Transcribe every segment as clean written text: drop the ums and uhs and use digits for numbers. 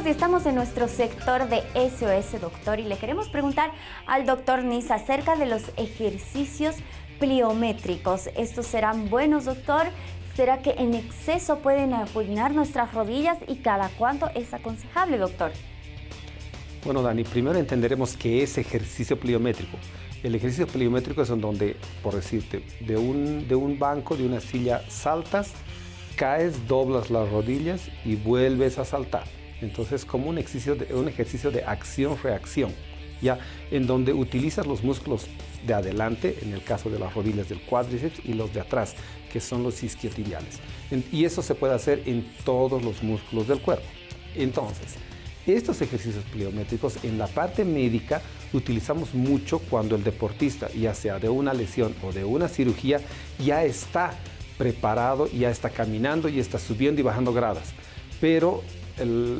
Amigos, y estamos en nuestro sector de SOS Doctor y le queremos preguntar al doctor Nils acerca de los ejercicios pliométricos. ¿Estos serán buenos, doctor? ¿Será que en exceso pueden arruinar nuestras rodillas y cada cuánto es aconsejable, doctor? Bueno, Dani, primero entenderemos qué es ejercicio pliométrico. El ejercicio pliométrico es en donde, por decirte, de un banco, de una silla, saltas, caes, doblas las rodillas y vuelves a saltar. Entonces, como un ejercicio de acción-reacción, ya en donde utilizas los músculos de adelante, en el caso de las rodillas del cuádriceps, y los de atrás, que son los isquiotibiales. Y eso se puede hacer en todos los músculos del cuerpo. Entonces, estos ejercicios pliométricos en la parte médica utilizamos mucho cuando el deportista, ya sea de una lesión o de una cirugía, ya está preparado, ya está caminando y está subiendo y bajando gradas. Pero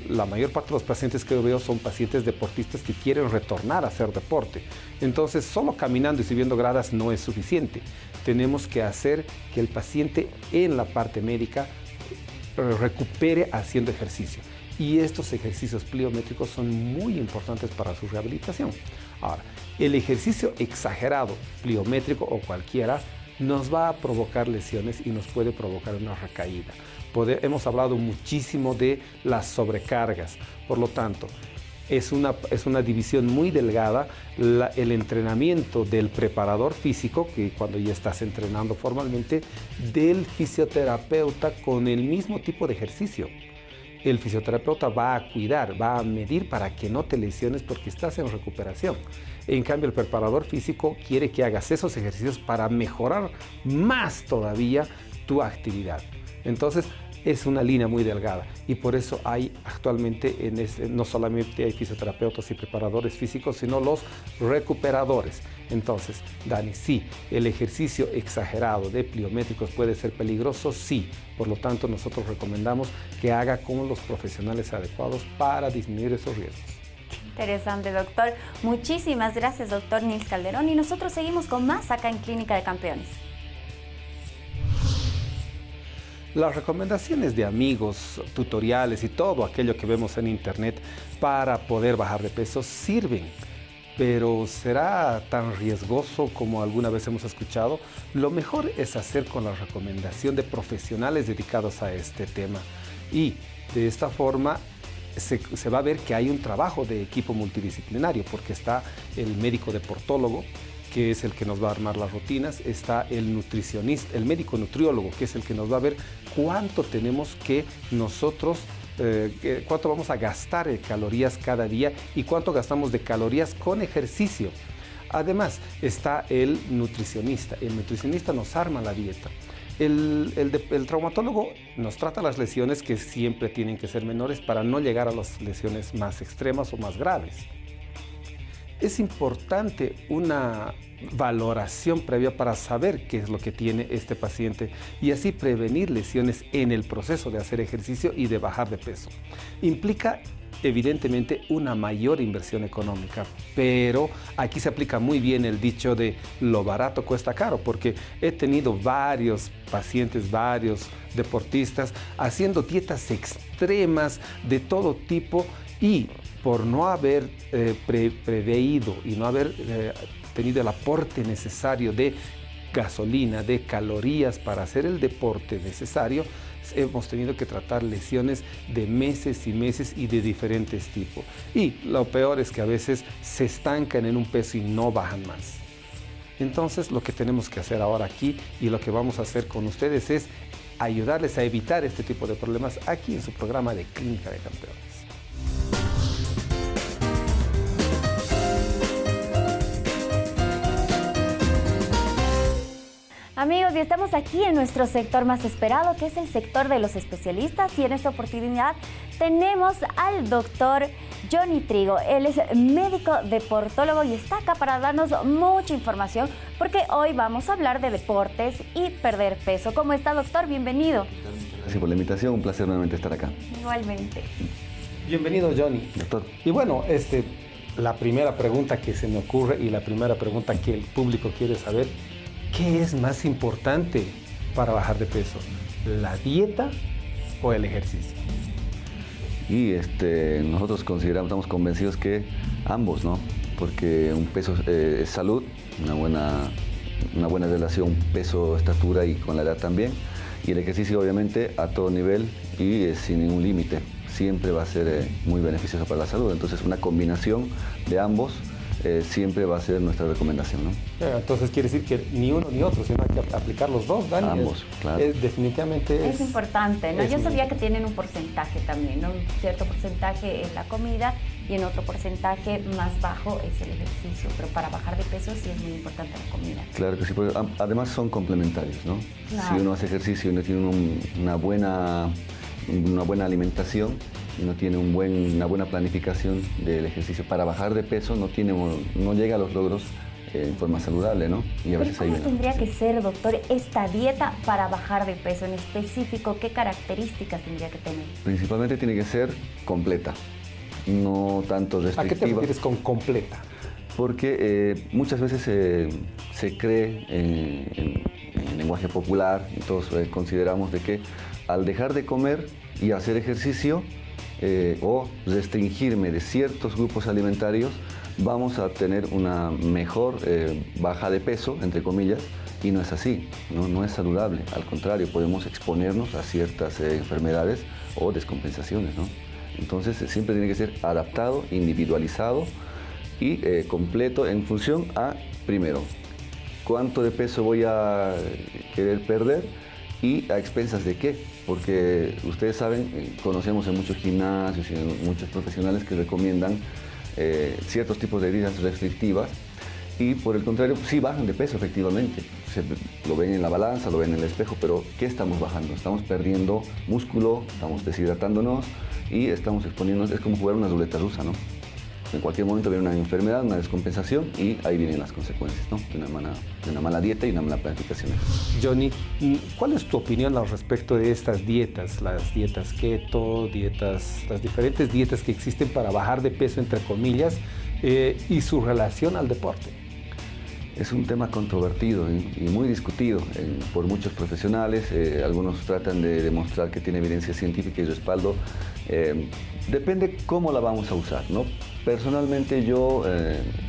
la mayor parte de los pacientes que yo veo son pacientes deportistas que quieren retornar a hacer deporte. Entonces, solo caminando y subiendo gradas no es suficiente. Tenemos que hacer que el paciente en la parte médica recupere haciendo ejercicio. Y estos ejercicios pliométricos son muy importantes para su rehabilitación. Ahora, el ejercicio exagerado, pliométrico o cualquiera, nos va a provocar lesiones y nos puede provocar una recaída. Hemos hablado muchísimo de las sobrecargas, por lo tanto, es una división muy delgada el entrenamiento del preparador físico, que cuando ya estás entrenando formalmente, del fisioterapeuta con el mismo tipo de ejercicio. El fisioterapeuta va a cuidar, va a medir para que no te lesiones porque estás en recuperación. En cambio, el preparador físico quiere que hagas esos ejercicios para mejorar más todavía tu actividad. Entonces, es una línea muy delgada y por eso hay actualmente no solamente hay fisioterapeutas y preparadores físicos, sino los recuperadores. Entonces, Dani, sí, el ejercicio exagerado de pliométricos puede ser peligroso, sí. Por lo tanto, nosotros recomendamos que haga con los profesionales adecuados para disminuir esos riesgos. Interesante, doctor. Muchísimas gracias, doctor Nils Calderón. Y nosotros seguimos con más acá en Clínica de Campeones. Las recomendaciones de amigos, tutoriales y todo aquello que vemos en internet para poder bajar de peso sirven, pero ¿será tan riesgoso como alguna vez hemos escuchado? Lo mejor es hacer con la recomendación de profesionales dedicados a este tema y de esta forma se va a ver que hay un trabajo de equipo multidisciplinario porque está el médico deportólogo, que es el que nos va a armar las rutinas, está el nutricionista, el médico nutriólogo, que es el que nos va a ver cuánto tenemos que nosotros, cuánto vamos a gastar de calorías cada día y cuánto gastamos de calorías con ejercicio. Además, está el nutricionista nos arma la dieta. El traumatólogo nos trata las lesiones que siempre tienen que ser menores para no llegar a las lesiones más extremas o más graves. Es importante una valoración previa para saber qué es lo que tiene este paciente y así prevenir lesiones en el proceso de hacer ejercicio y de bajar de peso. Implica evidentemente una mayor inversión económica, pero aquí se aplica muy bien el dicho de lo barato cuesta caro, porque he tenido varios pacientes, varios deportistas haciendo dietas extremas de todo tipo y por no haber preveído y no haber tenido el aporte necesario de gasolina, de calorías para hacer el deporte necesario, hemos tenido que tratar lesiones de meses y meses y de diferentes tipos. Y lo peor es que a veces se estancan en un peso y no bajan más. Entonces, lo que tenemos que hacer ahora aquí y lo que vamos a hacer con ustedes es ayudarles a evitar este tipo de problemas aquí en su programa de Clínica de Campeones. Amigos, y estamos aquí en nuestro sector más esperado, que es el sector de los especialistas, y en esta oportunidad tenemos al doctor Johnny Trigo. Él es médico deportólogo y está acá para darnos mucha información, porque hoy vamos a hablar de deportes y perder peso. ¿Cómo está, doctor? Bienvenido. Gracias por la invitación, un placer nuevamente estar acá. Igualmente. Bienvenido, Johnny. Doctor. Y bueno, la primera pregunta que se me ocurre y la primera pregunta que el público quiere saber, ¿qué es más importante para bajar de peso? ¿La dieta o el ejercicio? Y nosotros consideramos, estamos convencidos que ambos, ¿no? Porque un peso es salud, una buena relación peso-estatura y con la edad también. Y el ejercicio obviamente a todo nivel y sin ningún límite. Siempre va a ser muy beneficioso para la salud. Entonces una combinación de ambos siempre va a ser nuestra recomendación, ¿no? Entonces quiere decir que ni uno ni otro, sino hay que aplicar los dos, Dani. Ambos, claro. Definitivamente es importante, ¿no? Yo sabía que tienen un porcentaje también, ¿no? Un cierto porcentaje en la comida y en otro porcentaje más bajo es el ejercicio, pero para bajar de peso sí es muy importante la comida. Claro que sí, porque además son complementarios, ¿no? Claro. Si uno hace ejercicio y no tiene una buena alimentación y no tiene una buena planificación del ejercicio para bajar de peso, no llega a los logros en forma saludable, ¿no? Y a veces ¿Cómo tendría que ser, doctor, esta dieta para bajar de peso en específico? ¿Qué características tendría que tener? Principalmente tiene que ser completa, no tanto restrictiva. ¿A qué te refieres con completa? Porque muchas veces se cree en lenguaje popular y todos consideramos de que al dejar de comer y hacer ejercicio o restringirme de ciertos grupos alimentarios, vamos a tener una mejor baja de peso, entre comillas, y no es así, no es saludable. Al contrario, podemos exponernos a ciertas enfermedades o descompensaciones, ¿no? Entonces siempre tiene que ser adaptado, individualizado y completo en función a, primero, cuánto de peso voy a querer perder y a expensas de qué, porque ustedes saben, conocemos en muchos gimnasios y en muchos profesionales que recomiendan ciertos tipos de dietas restrictivas y por el contrario, sí bajan de peso efectivamente, lo ven en la balanza, lo ven en el espejo, pero ¿qué estamos bajando? Estamos perdiendo músculo, estamos deshidratándonos y estamos exponiéndonos, es como jugar una ruleta rusa, ¿no? En cualquier momento viene una enfermedad, una descompensación y ahí vienen las consecuencias, ¿no? De una mala dieta y una mala planificación. Johnny, ¿cuál es tu opinión al respecto de estas dietas? Las dietas keto, las diferentes dietas que existen para bajar de peso, entre comillas, y su relación al deporte. Es un tema controvertido y muy discutido por muchos profesionales. Algunos tratan de demostrar que tiene evidencia científica y respaldo. Depende cómo la vamos a usar, ¿no? Personalmente yo,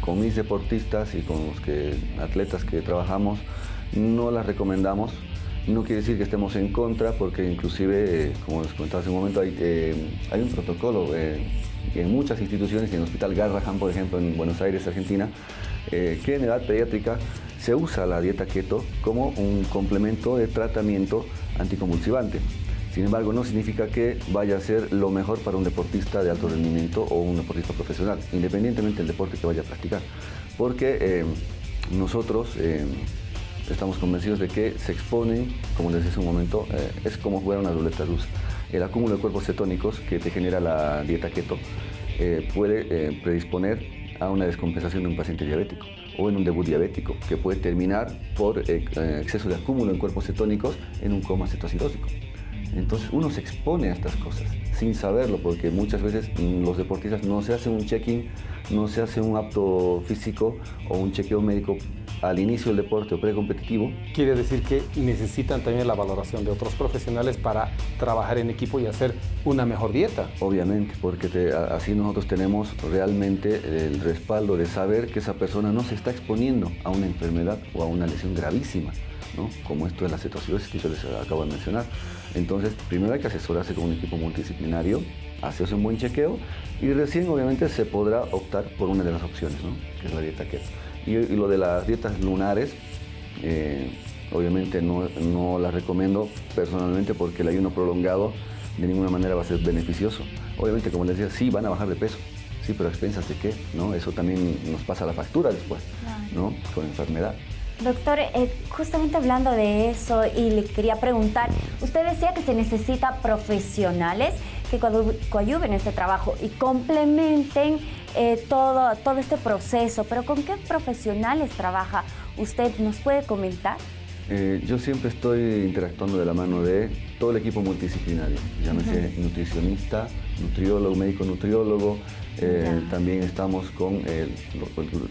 con mis deportistas y con los atletas que trabajamos, no las recomendamos. No quiere decir que estemos en contra, porque inclusive, como les comentaba hace un momento, hay un protocolo en muchas instituciones, y en el Hospital Garrahan, por ejemplo, en Buenos Aires, Argentina, que en edad pediátrica se usa la dieta keto como un complemento de tratamiento anticonvulsivante. Sin embargo, no significa que vaya a ser lo mejor para un deportista de alto rendimiento o un deportista profesional, independientemente del deporte que vaya a practicar. Porque nosotros estamos convencidos de que se exponen, como les decía hace un momento, es como jugar una ruleta rusa. El acúmulo de cuerpos cetónicos que te genera la dieta keto puede predisponer a una descompensación de un paciente diabético o en un debut diabético, que puede terminar por exceso de acúmulo en cuerpos cetónicos en un coma cetoacidósico. Entonces uno se expone a estas cosas sin saberlo, porque muchas veces los deportistas no se hace un check-in, no se hace un apto físico o un chequeo médico al inicio del deporte o precompetitivo. Quiere decir que necesitan también la valoración de otros profesionales para trabajar en equipo y hacer una mejor dieta. Obviamente, porque así nosotros tenemos realmente el respaldo de saber que esa persona no se está exponiendo a una enfermedad o a una lesión gravísima, ¿no? Como esto de la cetoacidosis que yo les acabo de mencionar. Entonces, primero hay que asesorarse con un equipo multidisciplinario, hacerse un buen chequeo y recién obviamente se podrá optar por una de las opciones, ¿no? Que es la dieta keto. Y lo de las dietas lunares, obviamente no las recomiendo personalmente, porque el ayuno prolongado de ninguna manera va a ser beneficioso. Obviamente, como les decía, sí van a bajar de peso, sí, pero a expensas de qué, ¿no? Eso también nos pasa la factura después, ¿no? Con enfermedad. Doctor, justamente hablando de eso, y le quería preguntar, usted decía que se necesita profesionales que coadyuven este trabajo y complementen todo este proceso, pero ¿con qué profesionales trabaja usted? ¿Nos puede comentar? Yo siempre estoy interactuando de la mano de todo el equipo multidisciplinario, llámese nutricionista, nutriólogo, médico nutriólogo, también estamos con el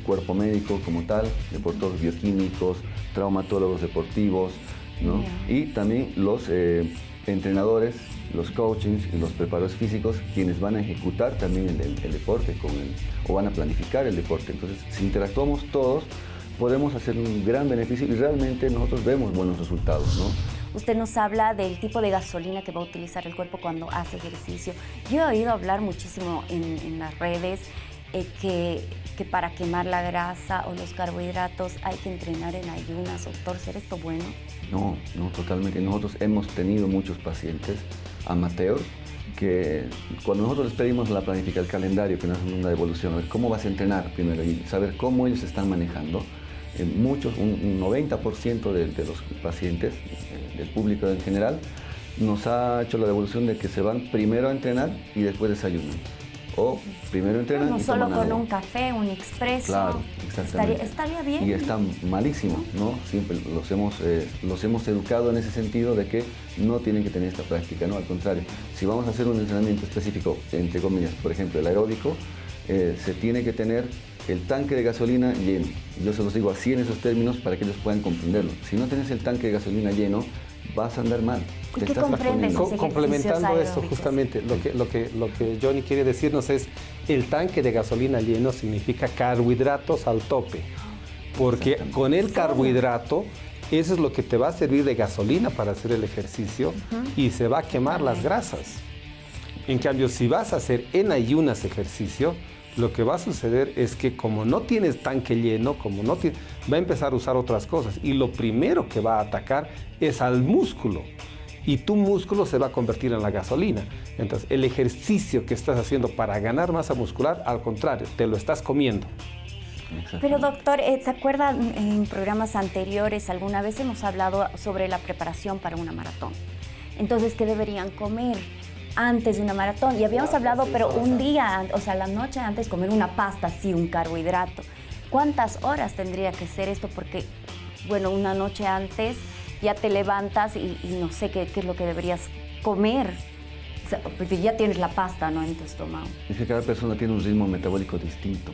cuerpo médico como tal, deportólogos bioquímicos, traumatólogos deportivos, ¿no? Y también los entrenadores los coachings y los preparadores físicos quienes van a ejecutar también el deporte o van a planificar el deporte. Entonces, si interactuamos todos, podemos hacer un gran beneficio y realmente nosotros vemos buenos resultados, ¿no? Usted nos habla del tipo de gasolina que va a utilizar el cuerpo cuando hace ejercicio. Yo he oído hablar muchísimo en las redes que para quemar la grasa o los carbohidratos hay que entrenar en ayunas. Doctor, ¿será esto bueno? No, totalmente. Nosotros hemos tenido muchos pacientes amateurs que cuando nosotros les pedimos la planificación, el calendario, que nos hacen una evolución, a ver cómo vas a entrenar primero y saber cómo ellos se están manejando, muchos, un 90% de los pacientes, del público en general, nos ha hecho la devolución de que se van primero a entrenar y después desayunan. O primero entrenan no y solo toman con agua. un café, un expreso. Claro, exactamente. Estaría bien. Y está malísimo, ¿no? Siempre los hemos educado en ese sentido de que no tienen que tener esta práctica, ¿no? Al contrario, si vamos a hacer un entrenamiento específico, entre comillas, por ejemplo, el aeróbico, se tiene que tener el tanque de gasolina lleno. Yo se los digo así en esos términos para que ellos puedan comprenderlo. Si no tienes el tanque de gasolina lleno, vas a andar mal. ¿Y qué comprendes? Complementando esto, justamente, lo que Johnny quiere decirnos es, el tanque de gasolina lleno significa carbohidratos al tope, porque con el carbohidrato, eso es lo que te va a servir de gasolina para hacer el ejercicio y se va a quemar las grasas. En cambio, si vas a hacer en ayunas ejercicio, lo que va a suceder es que como no tienes tanque lleno, va a empezar a usar otras cosas y lo primero que va a atacar es al músculo y tu músculo se va a convertir en la gasolina. Entonces, el ejercicio que estás haciendo para ganar masa muscular, al contrario, te lo estás comiendo. Pero doctor, ¿se acuerdan en programas anteriores alguna vez hemos hablado sobre la preparación para una maratón? Entonces, ¿qué deberían comer antes de una maratón? Y habíamos hablado, pero un día, o sea, la noche antes, comer una pasta, sí, un carbohidrato. ¿Cuántas horas tendría que ser esto? Porque, bueno, una noche antes ya te levantas y no sé qué es lo que deberías comer. O sea, porque ya tienes la pasta, ¿no?, en tu estómago. Es que cada persona tiene un ritmo metabólico distinto,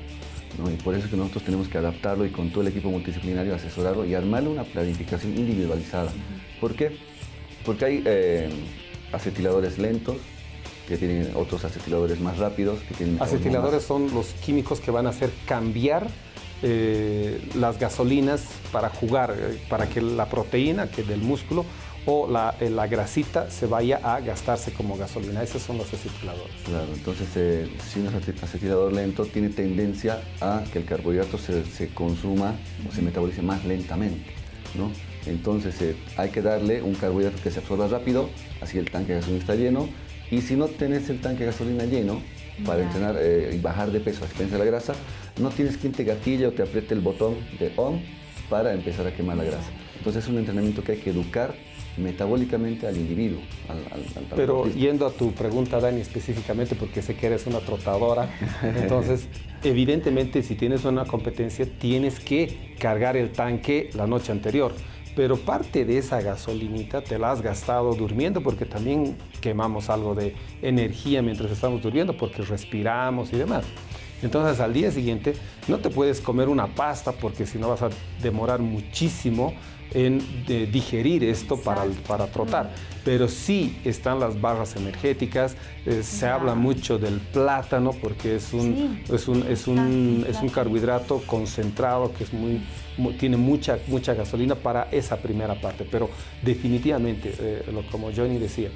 ¿no? Y por eso es que nosotros tenemos que adaptarlo y con todo el equipo multidisciplinario asesorarlo y armarle una planificación individualizada. ¿Por qué? Porque hay acetiladores lentos, que tienen otros acetiladores más rápidos. Que tienen acetiladores son los químicos que van a hacer cambiar las gasolinas para jugar, para que la proteína que del músculo o la grasita se vaya a gastarse como gasolina. Esos son los acetiladores. Claro, entonces si un acetilador lento tiene tendencia a que el carbohidrato se consuma o se metabolice más lentamente, ¿no? Entonces hay que darle un carbohidrato que se absorba rápido, así el tanque de gasolina está lleno. Y si no tenés el tanque de gasolina lleno para entrenar y bajar de peso a expensas de la grasa, no tienes quien te gatille o te apriete el botón de on para empezar a quemar la grasa. Entonces es un entrenamiento que hay que educar metabólicamente al individuo. Pero deportista. Yendo a tu pregunta, Dani, específicamente, porque sé que eres una trotadora, entonces evidentemente si tienes una competencia tienes que cargar el tanque la noche anterior. Pero parte de esa gasolinita te la has gastado durmiendo, porque también quemamos algo de energía mientras estamos durmiendo, porque respiramos y demás. Entonces al día siguiente no te puedes comer una pasta, porque si no vas a demorar muchísimo en digerir esto para trotar. Pero sí están las barras energéticas, se habla mucho del plátano, porque es un carbohidrato concentrado que tiene mucha gasolina para esa primera parte. Pero definitivamente, como Johnny decía,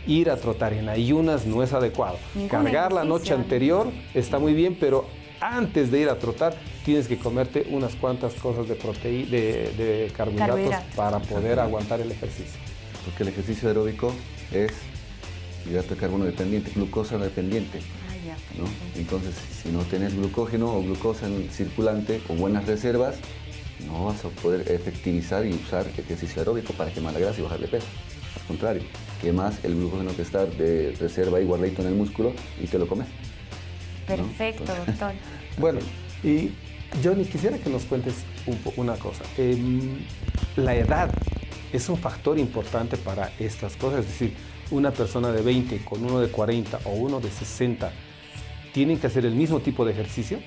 ir a trotar en ayunas no es adecuado. Cargar la noche anterior está muy bien, pero antes de ir a trotar tienes que comerte unas cuantas cosas de carbohidratos para poder aguantar el ejercicio. Porque el ejercicio aeróbico es hidrato de carbono dependiente, glucosa dependiente, ¿no? Entonces, si no tienes glucógeno o glucosa en circulante o buenas reservas, no vas a poder efectivizar y usar ejercicio aeróbico para quemar la grasa y bajar de peso. Al contrario, quemas el glucógeno que está de reserva y guardadito en el músculo y te lo comes. Perfecto, ¿no? Doctor. Bueno, y Johnny, quisiera que nos cuentes una cosa. La edad es un factor importante para estas cosas, es decir, una persona de 20 con uno de 40 o uno de 60, ¿tienen que hacer el mismo tipo de ejercicio?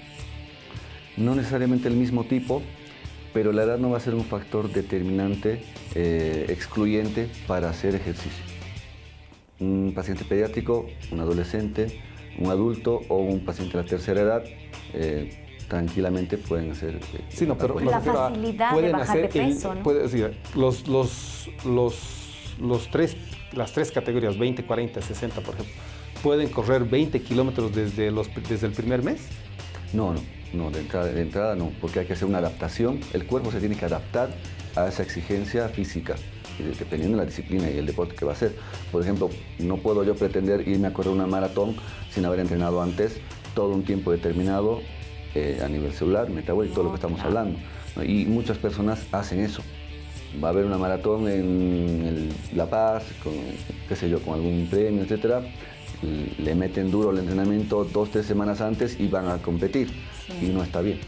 No necesariamente el mismo tipo, pero la edad no va a ser un factor determinante, excluyente para hacer ejercicio. un paciente pediátrico, un adolescente, un adulto o un paciente de la tercera edad, tranquilamente pueden hacer... Sí, no, pero la facilidad de bajar de peso, ¿no? Puede decir, las tres categorías, 20, 40, 60, por ejemplo, ¿pueden correr 20 kilómetros desde el primer mes? No, de entrada no, porque hay que hacer una adaptación. El cuerpo se tiene que adaptar a esa exigencia física, dependiendo de la disciplina y el deporte que va a hacer. Por ejemplo, no puedo yo pretender irme a correr una maratón sin haber entrenado antes todo un tiempo determinado a nivel celular, metabólico, todo lo que estamos hablando, ¿no? Y muchas personas hacen eso. Va a haber una maratón en La Paz, con, qué sé yo, con algún premio, etcétera. Le meten duro el entrenamiento 2-3 semanas antes y van a competir. Sí. Y no está bien,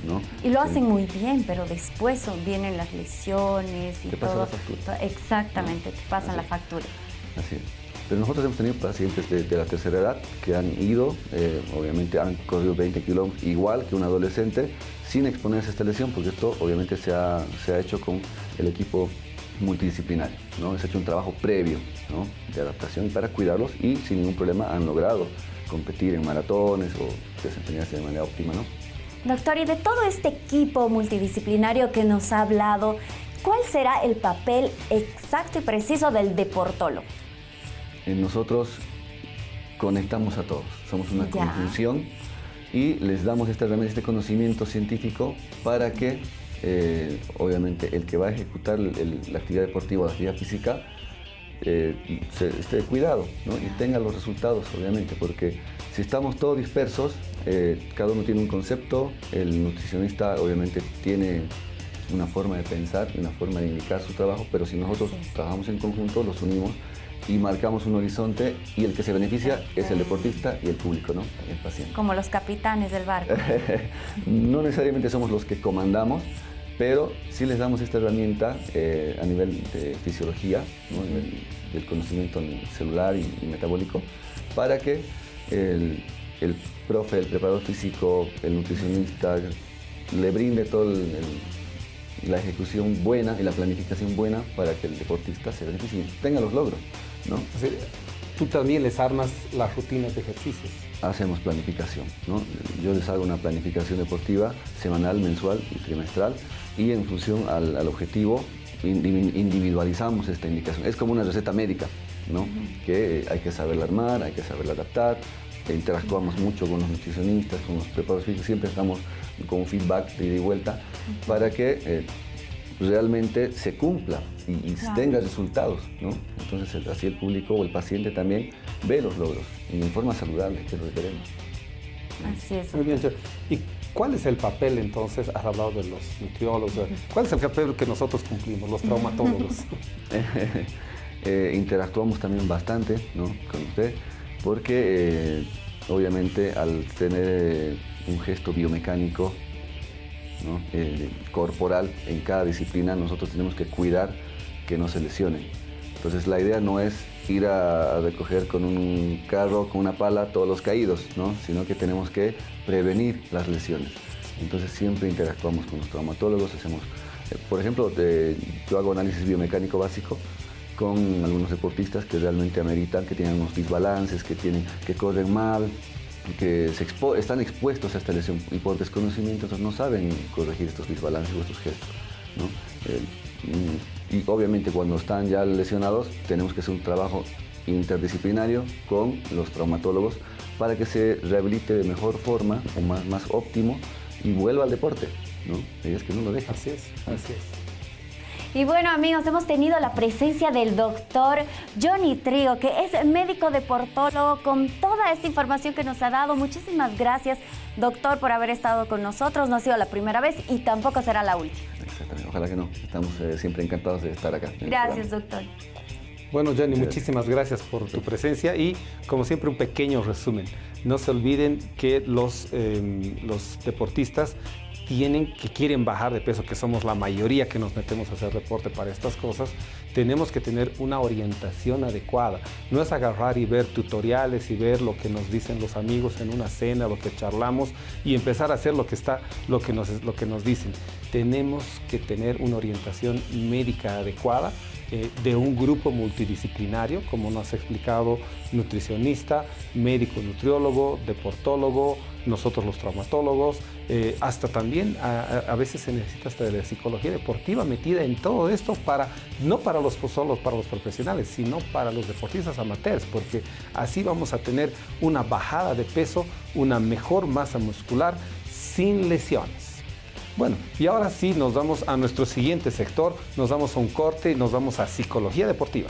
¿no? Y lo hacen muy bien, pero después vienen las lesiones y te todo. Pasa la factura. Exactamente, te pasan la factura. Así es. Pero nosotros hemos tenido pacientes de la tercera edad que han ido, obviamente han corrido 20 kilómetros, igual que un adolescente, sin exponerse a esta lesión, porque esto obviamente se ha hecho con el equipo multidisciplinario, ¿no? Se ha hecho un trabajo previo, ¿no?, de adaptación para cuidarlos y sin ningún problema han logrado competir en maratones o desempeñarse de manera óptima, ¿no? Doctor, y de todo este equipo multidisciplinario que nos ha hablado, ¿cuál será el papel exacto y preciso del deportólogo? Nosotros conectamos a todos, somos una conjunción y les damos esta herramienta, este conocimiento científico para que obviamente el que va a ejecutar la actividad deportiva o la actividad física esté cuidado, ¿no? Y tenga los resultados, obviamente, porque si estamos todos dispersos, cada uno tiene un concepto, el nutricionista obviamente tiene una forma de pensar, una forma de indicar su trabajo, pero si nosotros trabajamos en conjunto, los unimos y marcamos un horizonte y el que se beneficia es el deportista y el público, ¿no?, el paciente. Como los capitanes del barco. No necesariamente somos los que comandamos, pero sí les damos esta herramienta a nivel de fisiología, ¿no?, del conocimiento celular y metabólico, para que el profe, el preparador físico, el nutricionista le brinde toda la ejecución buena y la planificación buena para que el deportista se beneficie y tenga los logros, ¿no? O sea, tú también les armas las rutinas de ejercicios. Hacemos planificación, ¿no? Yo les hago una planificación deportiva semanal, mensual y trimestral y en función al objetivo individualizamos esta indicación. Es como una receta médica, ¿no? Que hay que saberla armar, hay que saberla adaptar. Interactuamos mucho con los nutricionistas, con los preparadores físicos, siempre estamos con un feedback de ida y vuelta para que realmente se cumpla y tenga resultados, ¿no? Entonces así el público o el paciente también ve los logros y en forma saludable, que es lo que queremos. Así es. Muy bien, ¿y cuál es el papel entonces? Has hablado de los nutriólogos, ¿cuál es el papel que nosotros cumplimos, los traumatólogos? Interactuamos también bastante, ¿no?, con usted, porque obviamente al tener un gesto biomecánico, ¿no?, corporal en cada disciplina, nosotros tenemos que cuidar que no se lesionen. Entonces la idea no es ir a recoger con un carro, con una pala, todos los caídos, ¿no?, sino que tenemos que prevenir las lesiones. Entonces siempre interactuamos con los traumatólogos, hacemos, por ejemplo, yo hago análisis biomecánico básico con algunos deportistas que realmente ameritan, que tienen unos desbalances, que corren mal, que están expuestos a esta lesión y por desconocimiento no saben corregir estos desbalances o estos gestos, ¿no? Y obviamente cuando están ya lesionados tenemos que hacer un trabajo interdisciplinario con los traumatólogos para que se rehabilite de mejor forma o más óptimo y vuelva al deporte, ¿no? Y es que no lo deja. Así es, así es. Y bueno, amigos, hemos tenido la presencia del doctor Johnny Trigo, que es médico deportólogo, con toda esta información que nos ha dado. Muchísimas gracias, doctor, por haber estado con nosotros. No ha sido la primera vez y tampoco será la última. Exactamente, ojalá que no. Estamos siempre encantados de estar acá. Gracias, doctor. Bueno, Johnny, muchísimas gracias por tu presencia y, como siempre, un pequeño resumen. No se olviden que los deportistas que quieren bajar de peso, que somos la mayoría que nos metemos a hacer deporte para estas cosas, tenemos que tener una orientación adecuada. No es agarrar y ver tutoriales y ver lo que nos dicen los amigos en una cena, lo que charlamos y empezar a hacer lo que nos dicen. Tenemos que tener una orientación médica adecuada de un grupo multidisciplinario, como nos ha explicado, nutricionista, médico nutriólogo, deportólogo, nosotros los traumatólogos, hasta también a veces se necesita hasta de la psicología deportiva metida en todo esto no solo para los profesionales, sino para los deportistas amateurs, porque así vamos a tener una bajada de peso, una mejor masa muscular sin lesiones. Bueno, y ahora sí nos vamos a nuestro siguiente sector, nos vamos a un corte y nos vamos a psicología deportiva.